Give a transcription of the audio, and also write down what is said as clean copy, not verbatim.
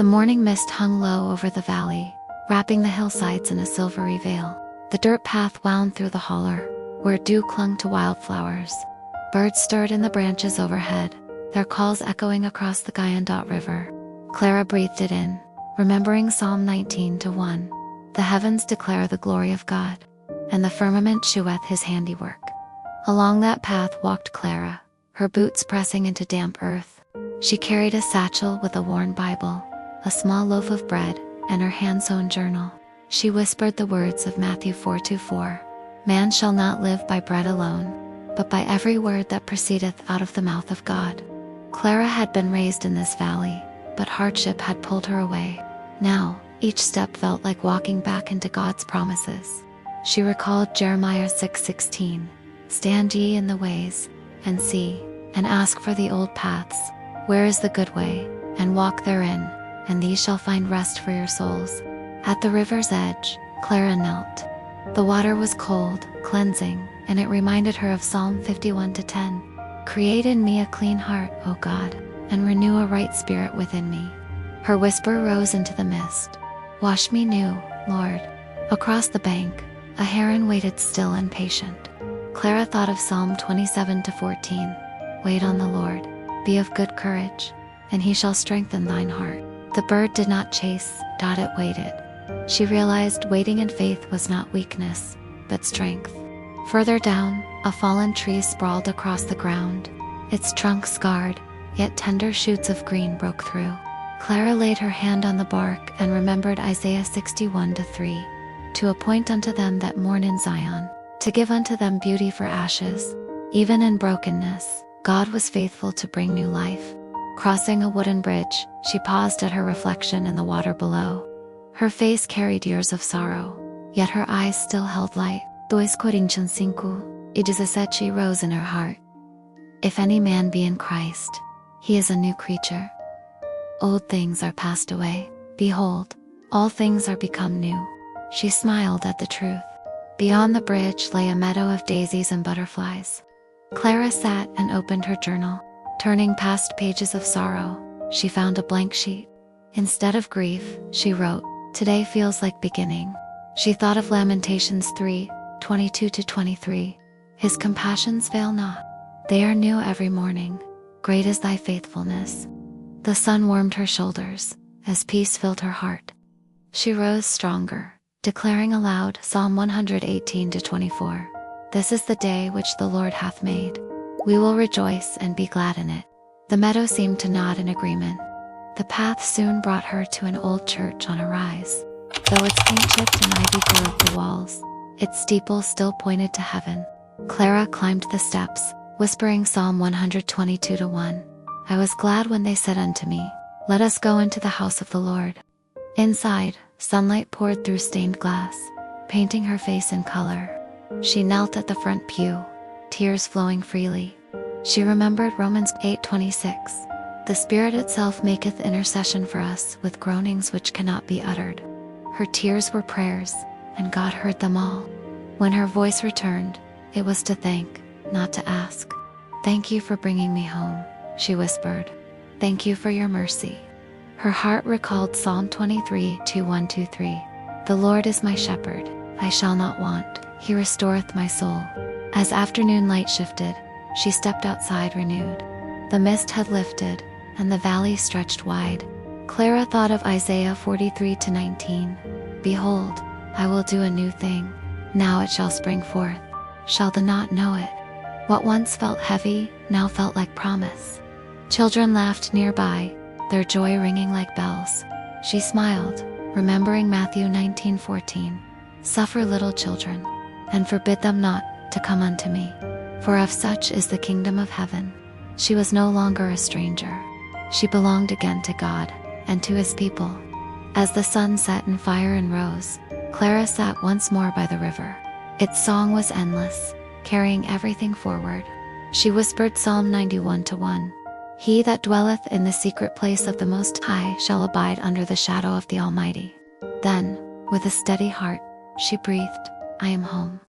The morning mist hung low over the valley, wrapping the hillsides in a silvery veil. The dirt path wound through the holler, where dew clung to wildflowers. Birds stirred in the branches overhead, their calls echoing across the Guyandotte River. Clara breathed it in, remembering Psalm 19:1. The heavens declare the glory of God, and the firmament sheweth his handiwork. Along that path walked Clara, her boots pressing into damp earth. She carried a satchel with a worn Bible, a small loaf of bread, and her hand-sewn journal. She whispered the words of Matthew 4:4. Man shall not live by bread alone, but by every word that proceedeth out of the mouth of God. Clara had been raised in this valley, but hardship had pulled her away. Now, each step felt like walking back into God's promises. She recalled Jeremiah 6:16, "Stand ye in the ways, and see, and ask for the old paths, where is the good way, and walk therein, and these shall find rest for your souls." At the river's edge, Clara knelt. The water was cold, cleansing, and it reminded her of Psalm 51:10. "Create in me a clean heart, O God, and renew a right spirit within me." Her whisper rose into the mist. "Wash me new, Lord." Across the bank, a heron waited still and patient. Clara thought of Psalm 27:14. "Wait on the Lord, be of good courage, and he shall strengthen thine heart." The bird did not chase, it waited. She realized waiting in faith was not weakness, but strength. Further down, a fallen tree sprawled across the ground, its trunk scarred, yet tender shoots of green broke through. Clara laid her hand on the bark and remembered Isaiah 61:3. "To appoint unto them that mourn in Zion, to give unto them beauty for ashes." Even in brokenness, God was faithful to bring new life. Crossing a wooden bridge, she paused at her reflection in the water below. Her face carried years of sorrow, yet her eyes still held light. 2 Coríntios 5:17 rose in her heart. "If any man be in Christ, he is a new creature. Old things are passed away. Behold, all things are become new." She smiled at the truth. Beyond the bridge lay a meadow of daisies and butterflies. Clara sat and opened her journal. Turning past pages of sorrow, she found a blank sheet. Instead of grief, she wrote, "Today feels like beginning." She thought of Lamentations 3:22-23. "His compassions fail not. They are new every morning. Great is thy faithfulness." The sun warmed her shoulders, as peace filled her heart. She rose stronger, declaring aloud Psalm 118:24. "This is the day which the Lord hath made. We will rejoice and be glad in it." The meadow seemed to nod in agreement. The path soon brought her to an old church on a rise. Though its paint chipped and ivy grew up the walls, its steeple still pointed to heaven. Clara climbed the steps, whispering Psalm 122:1. "I was glad when they said unto me, Let us go into the house of the Lord." Inside, sunlight poured through stained glass, painting her face in color. She knelt at the front pew, tears flowing freely. She remembered Romans 8:26. "The Spirit itself maketh intercession for us with groanings which cannot be uttered." Her tears were prayers, and God heard them all. When her voice returned, it was to thank, not to ask. "Thank you for bringing me home," she whispered. "Thank you for your mercy." Her heart recalled Psalm 23:1-3. "The Lord is my shepherd, I shall not want. He restoreth my soul." As afternoon light shifted, she stepped outside renewed. The mist had lifted, and the valley stretched wide. Clara thought of Isaiah 43:19. "Behold, I will do a new thing. Now it shall spring forth. Shall the not know it?" What once felt heavy, now felt like promise. Children laughed nearby, their joy ringing like bells. She smiled, remembering Matthew 19:14. "Suffer little children, and forbid them not to come unto me, for of such is the kingdom of heaven." She was no longer a stranger. She belonged again to God, and to his people. As the sun set in fire and rose, Clara sat once more by the river. Its song was endless, carrying everything forward. She whispered Psalm 91:1. "He that dwelleth in the secret place of the Most High shall abide under the shadow of the Almighty." Then, with a steady heart, she breathed, "I am home."